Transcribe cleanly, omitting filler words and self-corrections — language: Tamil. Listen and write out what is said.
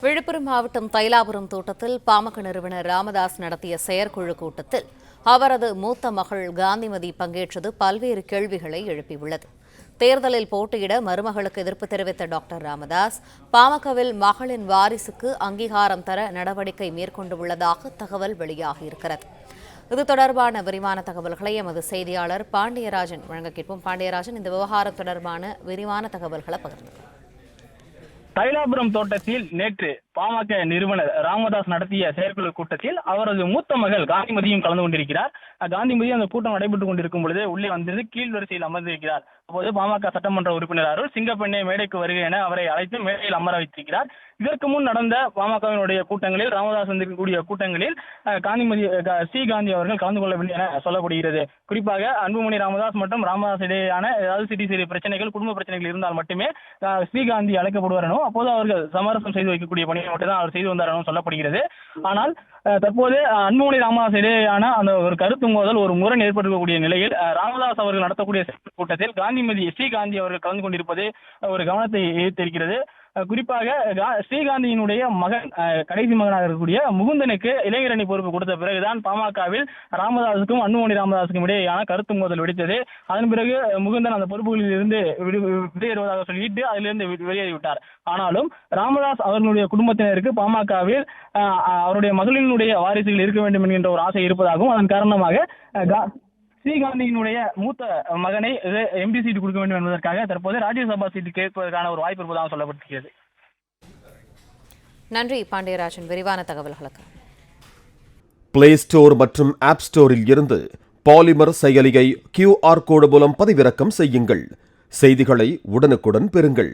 விழுப்புரம் மாவட்டம் தைலாபுரம் தோட்டத்தில் பாமக நிறுவனர் ராமதாஸ் நடத்திய செயற்குழு கூட்டத்தில் அவரது மூத்த மகள் காந்திமதி பங்கேற்றது பல்வேறு கேள்விகளை எழுப்பியுள்ளது. தேர்தலில் போட்டியிட மருமகளுக்கு எதிர்ப்பு தெரிவித்த டாக்டர் ராமதாஸ், பாமகவில் மகளின் வாரிசுக்கு அங்கீகாரம் தர நடவடிக்கை மேற்கொண்டுள்ளதாக தகவல் வெளியாகியிருக்கிறது. இது தொடர்பான விரிவான தகவல்களை எமது செய்தியாளர் பாண்டியராஜன் வழங்க கேட்போம். பாண்டியராஜன், இந்த விவகாரம் தொடர்பான விரிவான தகவல்களை பகிர்ந்து. தைலாபுரம் தோட்டத்தில் நேற்று பாமக நிறுவனர் ராமதாஸ் நடத்திய செயற்குழு கூட்டத்தில் அவரது மூத்த மகள் காந்திமதியும் கலந்து கொண்டிருக்கிறார். காந்திமதி அந்த கூட்டம் நடைபெற்றுக் கொண்டிருக்கும் பொழுது உள்ளே வந்தது கீழ் வரிசையில் அமர்ந்திருக்கிறார். அப்போது பாமக சட்டமன்ற உறுப்பினர் அருள் சிங்கப்பெண்ணை மேடைக்கு வருகை என அவரை அழைத்து மேடையில் அமர வைத்திருக்கிறார். இதற்கு முன் நடந்த பாமகவினுடைய கூட்டங்களில், ராமதாஸ் வந்திருக்கக்கூடிய கூட்டங்களில் காந்திமதி ஸ்ரீகாந்தி அவர்கள் கலந்து கொள்ளவில்லை என சொல்லப்படுகிறது. குறிப்பாக அன்புமணி ராமதாஸ் மற்றும் ராமதாஸ் இடையேயான ஏதாவது சிறிய பிரச்சனைகள், குடும்ப பிரச்சனைகள் இருந்தால் மட்டுமே ஸ்ரீகாந்தி அழைக்கப்படுவார் எனவும், அப்போது அவர்கள் சமரசம் செய்து வைக்கக்கூடிய பணியை மட்டும்தான் அவர் செய்து வந்தார் எனவும் சொல்லப்படுகிறது. ஆனால் தற்போது அன்புமணி ராமதாஸ் இடையேயான அந்த ஒரு கருத்து மோதல், ஒரு முரண் ஏற்பட்டிருக்கக்கூடிய நிலையில் ராமதாஸ் அவர்கள் நடத்தக்கூடிய கூட்டத்தில் ஸ்ரீகாந்தி அவர்கள் கலந்து கொண்டிருப்பது ஒரு கவனத்தை ஈர்த்திருக்கிறது. குறிப்பாக ஸ்ரீகாந்தியினுடைய மகன், கடைசி மகனாக இருக்கக்கூடிய முகுந்தனுக்கு இளைஞரணி பொறுப்பு கொடுத்த பிறகுதான் பாமகவில் ராமதாஸுக்கும் அன்புமணி ராமதாஸுக்கும் இடையேயான கருத்து மோதல் வெடித்தது. அதன் பிறகு முகுந்தன் அந்த பொறுப்புகளில் இருந்து வெளியேறுவதாக சொல்லிட்டு அதிலிருந்து வெளியேறிவிட்டார். ஆனாலும் ராமதாஸ் அவர்களுடைய குடும்பத்தினருக்கு பாமகவில் அவருடைய மகளினுடைய வாரிசுகள் இருக்க வேண்டும் என்கின்ற ஒரு ஆசை இருப்பதாகவும், அதன் காரணமாக ஸ்ரீகாந்தியினுடைய மூத்த மகனை எம்பி சீட்டு கொடுக்க வேண்டும் என்பதற்காக தற்போது ராஜ்யசபா சீட்டு கேட்பதற்கான ஒரு வாய்ப்பு இருப்பதாக சொல்லப்பட்டிருக்கிறது. நன்றி பாண்டியராஜன், விரிவான தகவல்களுக்கு. பிளே ஸ்டோர் மற்றும் ஆப் ஸ்டோரில் இருந்து பாலிமர் செயலியை QR கோடு மூலம் பதிவிறக்கம் செய்யுங்கள். செய்திகளை உடனுக்குடன் பெறுங்கள்.